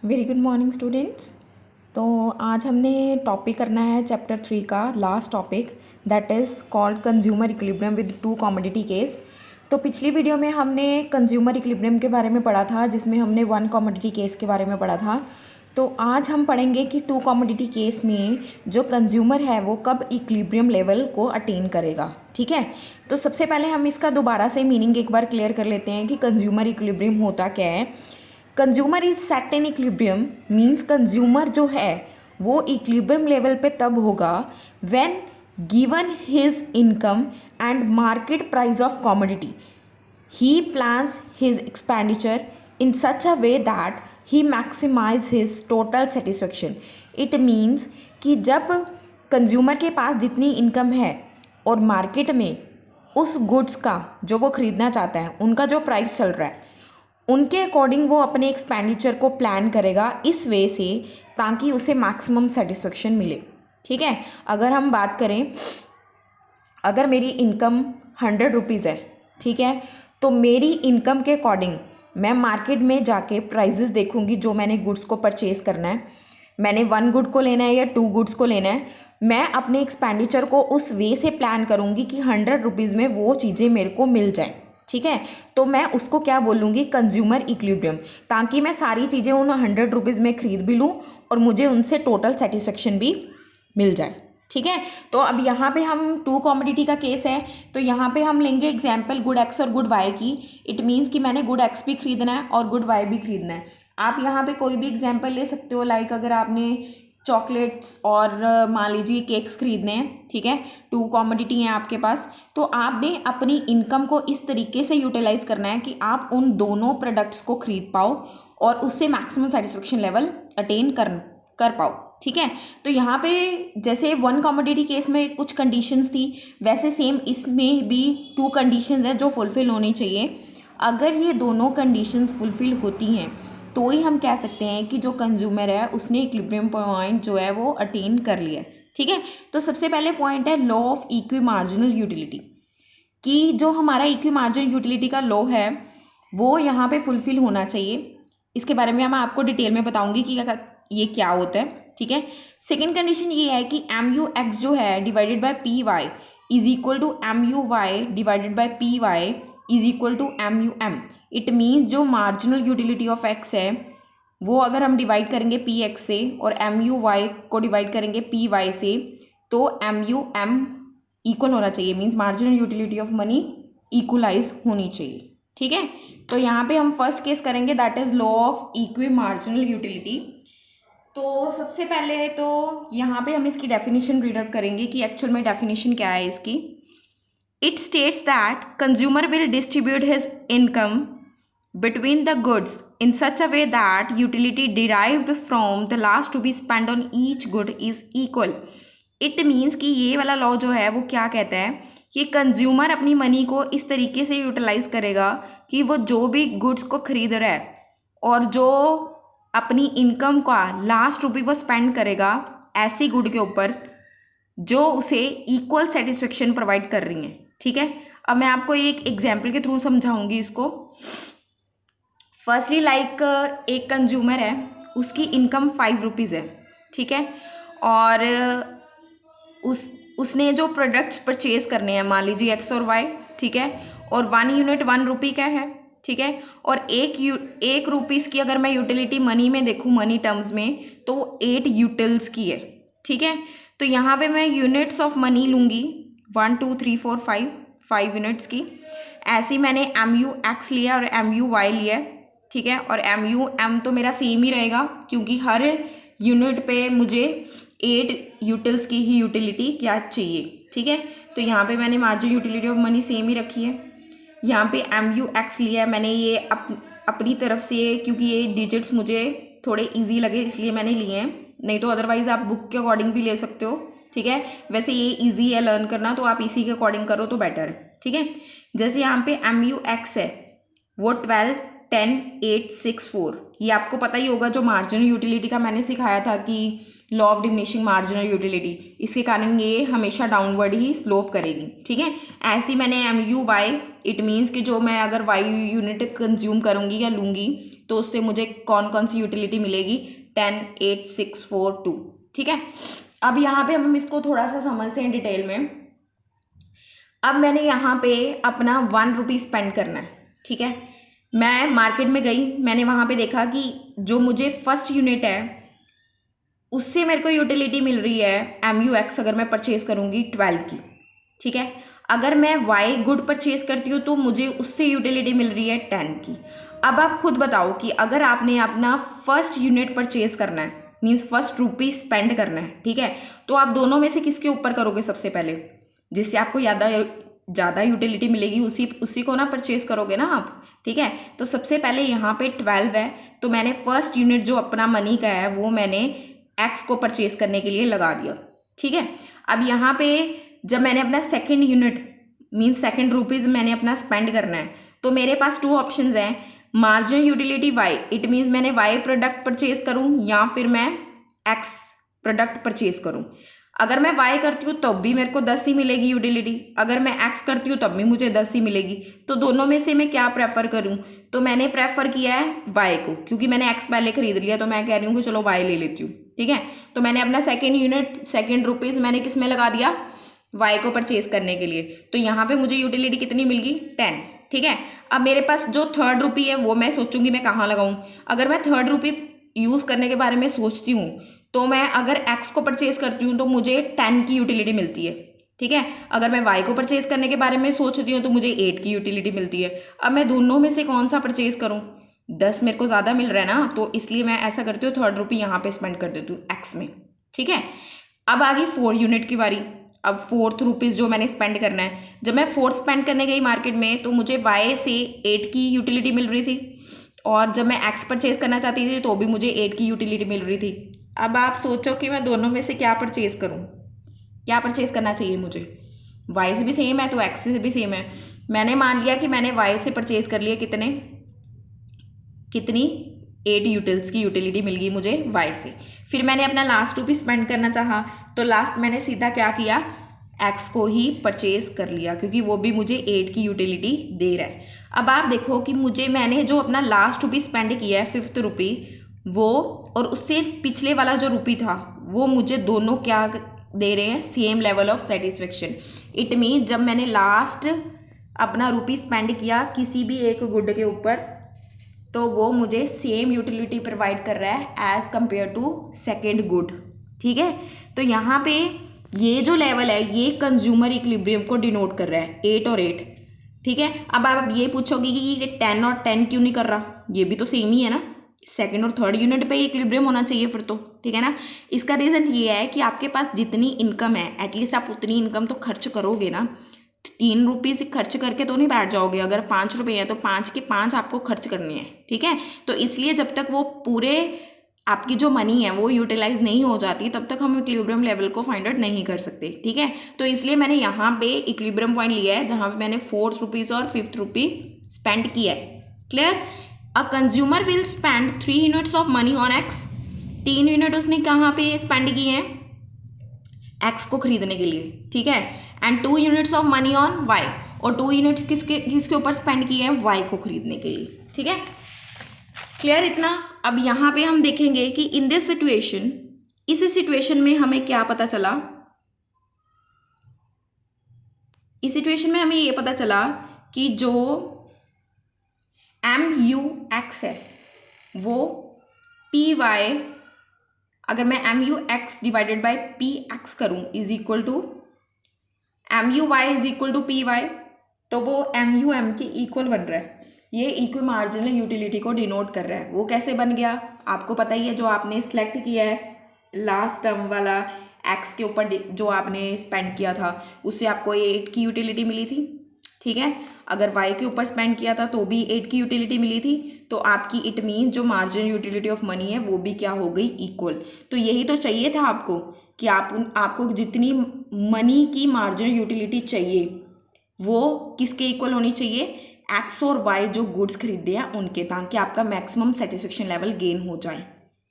Very good morning students. तो आज हमने टॉपिक करना है चैप्टर 3 का last topic, that is called consumer equilibrium with two commodity case. तो पिछली वीडियो में हमने कंज्यूमर इक्विलिब्रियम के बारे में पढ़ा था, जिसमें हमने वन कमोडिटी केस के बारे में पढ़ा था। तो आज हम पढ़ेंगे कि टू कमोडिटी केस में जो कंज्यूमर है वो कब इक्विलिब्रियम लेवल को अटेन करेगा। ठीक है, तो सबसे पहले हम इसका दोबारा से मीनिंग एक बार क्लियर कर लेते हैं कि कंज्यूमर इक्विलिब्रियम होता क्या है। Consumer is set in equilibrium means consumer जो है वो इक्विलिब्रियम लेवल पे तब होगा when given his income and market price of commodity he plans his expenditure in such a way that he maximize his total satisfaction. It means कि जब consumer के पास जितनी इनकम है और मार्केट में उस गुड्स का जो वो ख़रीदना चाहता है उनका जो प्राइस चल रहा है उनके अकॉर्डिंग वो अपने एक्सपेंडिचर को प्लान करेगा इस वे से ताकि उसे मैक्सिमम सेटिस्फेक्शन मिले। ठीक है, अगर हम बात करें, अगर मेरी इनकम 100 रुपीज़ है, ठीक है, तो मेरी इनकम के अकॉर्डिंग मैं मार्केट में जाके प्राइजेस देखूंगी जो मैंने गुड्स को परचेज करना है। मैंने 1 गुड को लेना है या 2 गुड्स को लेना है, मैं अपने एक्सपेंडिचर को उस वे से प्लान करूंगी कि 100 रुपीज़ में वो चीज़ें मेरे को मिल जाएं। ठीक है, तो मैं उसको क्या बोलूँगी, कंज्यूमर इक्विलिब्रियम, ताकि मैं सारी चीज़ें उन 100 रुपीज़ में ख़रीद भी लूँ और मुझे उनसे टोटल सेटिस्फेक्शन भी मिल जाए। ठीक है, तो अब यहाँ पे हम टू कमोडिटी का केस है, तो यहाँ पे हम लेंगे एग्जाम्पल गुड एक्स और गुड वाई की। इट मीन्स कि मैंने गुड एक्स भी खरीदना है और गुड वाई भी खरीदना है। आप यहाँ पे कोई भी एग्जाम्पल ले सकते हो, लाइक अगर आपने चॉकलेट्स और मान लीजिए केक्स खरीदने हैं, ठीक है, टू कमोडिटी हैं आपके पास, तो आपने अपनी इनकम को इस तरीके से यूटिलाइज करना है कि आप उन दोनों प्रोडक्ट्स को खरीद पाओ और उससे मैक्सिमम सेटिस्फेक्शन लेवल अटेन कर पाओ। ठीक है, तो यहाँ पे जैसे वन कमोडिटी केस में कुछ कंडीशंस थी, वैसे सेम इसमें भी 2 कंडीशंस हैं जो फुलफिल होनी चाहिए। अगर ये दोनों कंडीशंस फुलफिल होती हैं तो ही हम कह सकते हैं कि जो कंज्यूमर है उसने इक्विलिब्रियम पॉइंट जो है वो अटेन कर लिया है। ठीक है, तो सबसे पहले पॉइंट है law of equi marginal utility, कि जो हमारा इक्वी मार्जिनल यूटिलिटी का लॉ है वो यहाँ पे फुलफिल होना चाहिए। इसके बारे में मैं आपको डिटेल में बताऊंगी कि ये क्या होता है। ठीक है, सेकेंड कंडीशन ये है कि एम यू एक्स जो है divided by P Y is equal to M U Y divided by P Y is equal to M U M. It means जो मार्जिनल यूटिलिटी ऑफ एक्स है वो अगर हम डिवाइड करेंगे पी एक्स से और एम यू वाई को divide करेंगे पी वाई से तो एम यू एम इक्वल होना चाहिए, means marginal utility of money equalize होनी चाहिए। ठीक है, तो यहाँ पे हम फर्स्ट केस करेंगे, that is law of equi marginal utility. तो सबसे पहले तो यहाँ पे हम इसकी डेफिनेशन रीड आउट करेंगे कि एक्चुअल में डेफिनेशन क्या है इसकी। It states that consumer will distribute his income between the goods in such a way that utility derived from the last to be spent on each good is equal. It means कि ये वाला law जो है वो क्या कहता है कि कंज्यूमर अपनी मनी को इस तरीके से यूटिलाइज करेगा कि वो जो भी गुड्स को खरीद रहा है और जो अपनी इनकम का लास्ट रुपये वो स्पेंड करेगा ऐसी गुड के ऊपर जो उसे इक्वल सेटिस्फेक्शन प्रोवाइड कर रही हैं। ठीक है, अब मैं आपको एक एग्जाम्पल के थ्रू समझाऊंगी इसको। फर्स्टली लाइक एक कंज्यूमर है, उसकी इनकम 5 रुपीज़ है, ठीक है, और उसने जो प्रोडक्ट्स परचेज करने हैं मान लीजिए एक्स और वाई, ठीक है, और 1 यूनिट 1 रुपये का है, ठीक है, और एक रुपीज़ की अगर मैं यूटिलिटी मनी में देखूँ, मनी टर्म्स में, तो 8 यूटिल्स की है। ठीक है, तो यहाँ पे मैं यूनिट्स ऑफ मनी लूँगी 1 2 3 4 5 यूनिट्स की। ऐसे ही मैंने एम यू एक्स लिया और एम यू वाई लिया, ठीक है, और एम यू एम तो मेरा सेम ही रहेगा क्योंकि हर यूनिट पे मुझे 8 यूटिल्स की ही यूटिलिटी क्या चाहिए। ठीक है, तो यहाँ पे मैंने marginal utility of money same ही रखी है। यहाँ पे एम यू एक्स लिया है मैंने, ये अपनी तरफ से, क्योंकि ये डिजिट्स मुझे थोड़े ईजी लगे इसलिए मैंने लिए हैं, नहीं तो अदरवाइज़ आप बुक के अकॉर्डिंग भी ले सकते हो। ठीक है, वैसे ये ईजी है लर्न करना, तो आप इसी के अकॉर्डिंग करो तो बेटर है। ठीक है, जैसे यहाँ पे एम यू एक्स है वो 12 10 8 6 4, ये आपको पता ही होगा जो मार्जिनल यूटिलिटी का मैंने सिखाया था कि law of diminishing marginal utility, इसके कारण ये हमेशा डाउनवर्ड ही स्लोप करेगी। ठीक है, ऐसी मैंने M U Y, it means कि जो मैं अगर वाई यूनिट कंज्यूम करूँगी या लूँगी तो उससे मुझे कौन कौन सी यूटिलिटी मिलेगी, 10, 8, 6, 4, 2। ठीक है, अब यहाँ पे हम इसको थोड़ा सा समझते हैं डिटेल में। अब मैंने यहाँ पे अपना 1 रुपी स्पेंड करना है। ठीक है, मैं मार्केट में गई, मैंने वहाँ पे देखा कि जो मुझे फर्स्ट यूनिट है उससे मेरे को यूटिलिटी मिल रही है MUX, अगर मैं परचेज करूँगी 12 की। ठीक है, अगर मैं Y गुड परचेज करती हूँ तो मुझे उससे यूटिलिटी मिल रही है 10 की। अब आप खुद बताओ कि अगर आपने अपना फर्स्ट यूनिट परचेज करना है, मीन्स फर्स्ट रुपी स्पेंड करना है, ठीक है, तो आप दोनों में से किसके ऊपर करोगे सबसे पहले, जिससे आपको ज़्यादा यूटिलिटी मिलेगी उसी को ना परचेज करोगे ना आप। ठीक है, तो सबसे पहले यहाँ पे 12 है, तो मैंने फर्स्ट यूनिट जो अपना मनी का है वो मैंने X को परचेज करने के लिए लगा दिया। ठीक है, अब यहाँ पे जब मैंने अपना second unit means second rupees मैंने अपना स्पेंड करना है, तो मेरे पास 2 ऑप्शंस हैं, margin utility Y, it means मैंने Y प्रोडक्ट परचेज करूँ या फिर मैं X प्रोडक्ट परचेज करूँ। अगर मैं Y करती हूँ तब भी मेरे को 10 ही मिलेगी यूटिलिटी, अगर मैं X करती हूँ तब भी मुझे 10 ही मिलेगी। तो दोनों में से मैं क्या प्रेफर करूँ, तो मैंने प्रेफर किया है Y को, क्योंकि मैंने X पहले खरीद लिया, तो मैं कह रही हूँ कि चलो Y ले लेती हूँ। ठीक है, तो मैंने अपना सेकेंड यूनिट सेकेंड रुपीज़ मैंने किस में लगा दिया, Y को परचेज करने के लिए। तो यहाँ पे मुझे यूटिलिटी कितनी मिल गई, 10। ठीक है, अब मेरे पास जो थर्ड रुपी है वो मैं सोचूंगी मैं कहाँ लगाऊं। अगर मैं थर्ड रुपी यूज़ करने के बारे में सोचती हूँ तो मैं अगर X को परचेज करती हूँ तो मुझे 10 की यूटिलिटी मिलती है। ठीक है, अगर मैं Y को परचेज करने के बारे में सोचती हूँ तो मुझे 8 की यूटिलिटी मिलती है। अब मैं दोनों में से कौन सा परचेज करूँ, 10 मेरे को ज़्यादा मिल रहा है ना, तो इसलिए मैं ऐसा करती हूँ थर्ड रुपी यहाँ पे स्पेंड कर देती हूँ X में। ठीक है, अब आ गई 4 यूनिट की बारी। अब 4th रुपीज़ जो मैंने स्पेंड करना है, जब मैं 4 स्पेंड करने गई मार्केट में तो मुझे Y से 8 की यूटिलिटी मिल रही थी, और जब मैं X परचेज करना चाहती थी तो भी मुझे 8 की यूटिलिटी मिल रही थी। अब आप सोचो कि मैं दोनों में से क्या परचेज करूं, क्या परचेज करना चाहिए मुझे। Y से भी सेम है तो X से भी सेम है। मैंने मान लिया कि मैंने Y से परचेज कर लिया, कितनी 8 यूटिल्स की यूटिलिटी मिल गई मुझे Y से। फिर मैंने अपना लास्ट रुपी स्पेंड करना चाहा तो लास्ट मैंने सीधा क्या किया, X को ही परचेज कर लिया, क्योंकि वो भी मुझे 8 की यूटिलिटी दे रहा है। अब आप देखो कि मैंने जो अपना लास्ट रुपी स्पेंड किया है 5th रुपी, वो और उससे पिछले वाला जो रुपी था वो मुझे दोनों क्या दे रहे हैं, same level of satisfaction. It mean जब मैंने लास्ट अपना रुपी स्पेंड किया किसी भी एक गुड के ऊपर तो वो मुझे सेम यूटिलिटी प्रोवाइड कर रहा है as compare to second good. ठीक है, तो यहाँ पे ये जो लेवल है ये कंज्यूमर इक्विलिब्रियम को डिनोट कर रहा है, 8 और 8। ठीक है, अब आप ये पूछोगे कि ये 10 और 10 क्यों नहीं कर रहा, ये भी तो सेम ही है ना, सेकंड और थर्ड यूनिट पे इक्विलिब्रियम होना चाहिए फिर तो। ठीक है ना, इसका रीज़न ये है कि आपके पास जितनी इनकम है एटलीस्ट आप उतनी इनकम तो खर्च करोगे ना। 3 रुपये से खर्च करके तो नहीं बैठ जाओगे, अगर 5 रुपये हैं तो 5 के 5 आपको खर्च करने हैं। ठीक है, तो इसलिए जब तक वो पूरे आपकी जो मनी है वो यूटिलाइज नहीं हो जाती तब तक हम इक्विलिब्रियम लेवल को फाइंड आउट नहीं कर सकते। ठीक है, तो इसलिए मैंने यहाँ पे इक्विलिब्रियम पॉइंट लिया है जहाँ पे मैंने 4th रुपीज़ और 5th रुपी स्पेंड किया है। Clear, a consumer will spend 3 units of money on X, 3 unit उसने कहाँ पे स्पेंड किए हैं, X को खरीदने के लिए। ठीक है, and 2 units of money on Y, और 2 यूनिट्स किसके ऊपर स्पेंड किए हैं, Y को खरीदने के लिए। ठीक है, क्लियर इतना। अब यहाँ पे हम देखेंगे कि इन दिस सिचुएशन, इस सिचुएशन में हमें क्या पता चला, इस सिचुएशन में हमें ये पता चला कि जो MUX है वो PY, अगर मैं MUX डिवाइडेड बाय PX करूं is equal to MUY is equal to PY, तो वो MUM के इक्वल बन रहा है। ये इक्वी मार्जिनल यूटिलिटी को डिनोट कर रहा है। वो कैसे बन गया आपको पता ही है, जो आपने सिलेक्ट किया है लास्ट टर्म वाला X के ऊपर जो आपने स्पेंड किया था उससे आपको 8 की यूटिलिटी मिली थी। ठीक है, अगर Y के ऊपर स्पेंड किया था तो भी 8 की यूटिलिटी मिली थी, तो आपकी इट मीन जो मार्जिनल यूटिलिटी ऑफ मनी है वो भी क्या हो गई, इक्वल। तो यही तो चाहिए था आपको कि आपको जितनी मनी की मार्जिनल यूटिलिटी चाहिए वो किसके इक्वल होनी चाहिए, X और Y जो गुड्स खरीदे हैं उनके, ताकि आपका मैक्सिमम सेटिस्फेक्शन लेवल गेन हो जाए।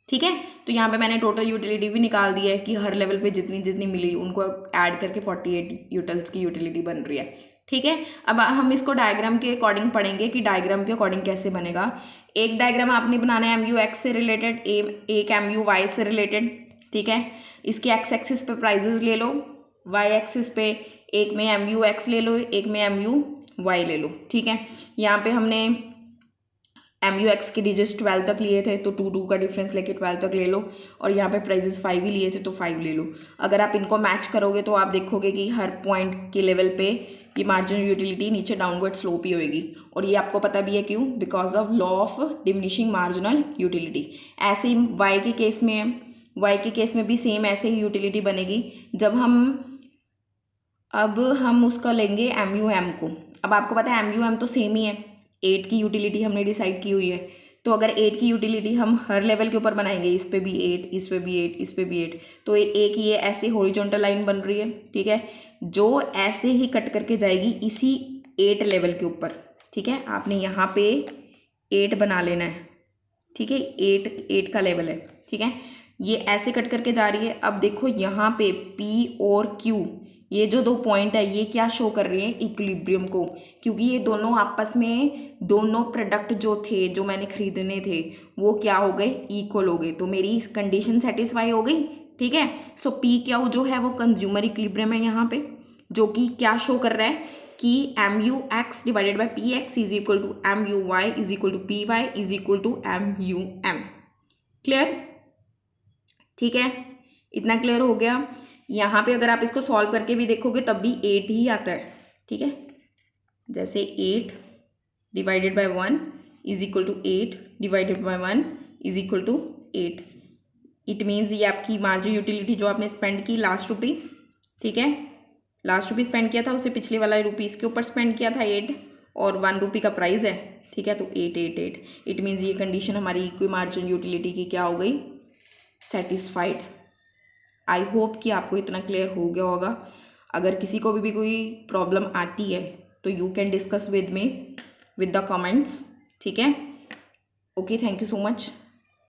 ठीक है, तो यहाँ पे मैंने टोटल यूटिलिटी भी निकाल दी है कि हर लेवल पे जितनी जितनी मिली उनको ऐड करके 48 यूटिल्स की यूटिलिटी बन रही है। ठीक है। अब हम इसको डायग्राम के अकॉर्डिंग पढ़ेंगे कि डायग्राम के अकॉर्डिंग कैसे बनेगा। एक डायग्राम आपने बनाना है MU X से रिलेटेड, एक MU Y से रिलेटेड, ठीक है। इसकी एक्स एक्सिस पे प्राइजेस ले लो, Y एक्सिस पे एक में MU X ले लो, एक में MU Y ले लो, ठीक है। यहाँ पे हमने MU X के डिजिट्स 12 तक लिए थे तो 2 का डिफरेंस लेके 12 तक ले लो, और यहाँ पे प्राइजेस 5 ही लिए थे तो 5 ले लो। अगर आप इनको मैच करोगे तो आप देखोगे कि हर पॉइंट के लेवल पे ये मार्जिनल यूटिलिटी नीचे डाउनवर्ड स्लोप ही होएगी, और ये आपको पता भी है क्यों, because of law of diminishing marginal utility. ऐसे ही वाई के केस में है, वाई के केस में भी सेम ऐसे ही यूटिलिटी बनेगी। जब हम उसका लेंगे MUM को। अब आपको पता है MUM तो सेम ही है, 8 की यूटिलिटी हमने डिसाइड की हुई है, तो अगर 8 की यूटिलिटी हम हर लेवल के ऊपर बनाएंगे, इस पे भी 8, इस पे भी 8, इस पे भी 8, तो एक ये ऐसे हॉरिजॉन्टल लाइन बन रही है, ठीक है, जो ऐसे ही कट करके जाएगी इसी 8 लेवल के ऊपर, ठीक है। आपने यहाँ पे 8 बना लेना है, ठीक है, 8 का लेवल है, ठीक है। ये ऐसे कट करके जा रही है। अब देखो यहाँ पे P और Q, ये जो 2 पॉइंट है ये क्या शो कर रहे हैं, इक्विलिब्रियम को, क्योंकि ये दोनों आपस में, दोनों प्रोडक्ट जो थे, जो मैंने खरीदने थे, वो क्या हो गए, इक्वल हो गए, तो मेरी कंडीशन सेटिस्फाई हो गई, ठीक है। सो P जो है वो कंज्यूमर इक्विलिब्रियम है यहाँ पे, जो कि क्या शो कर रहा है कि MUX divided by PX is equal to MUY is equal to PY is equal to MUM। Clear, ठीक है, इतना क्लियर हो गया। यहाँ पे अगर आप इसको सॉल्व करके भी देखोगे तब भी 8 ही आता है, ठीक है। जैसे 8 divided by 1 is equal to 8 divided by 1 is equal to 8। It means ये आपकी मार्जिन यूटिलिटी जो आपने स्पेंड की लास्ट रुपी, ठीक है, लास्ट रुपी स्पेंड किया था, उससे पिछले वाला रुपी इसके ऊपर स्पेंड किया था 8, और 1 रुपी का प्राइस है, ठीक है, तो 8 8 8। इट मीन्स ये कंडीशन हमारी इक्वी मार्जिन यूटिलिटी की क्या हो गई, सेटिस्फाइड। आई होप कि आपको इतना क्लियर हो गया होगा। अगर किसी को भी कोई प्रॉब्लम आती है तो you can discuss with me with the comments, ठीक है। Okay, thank you so much.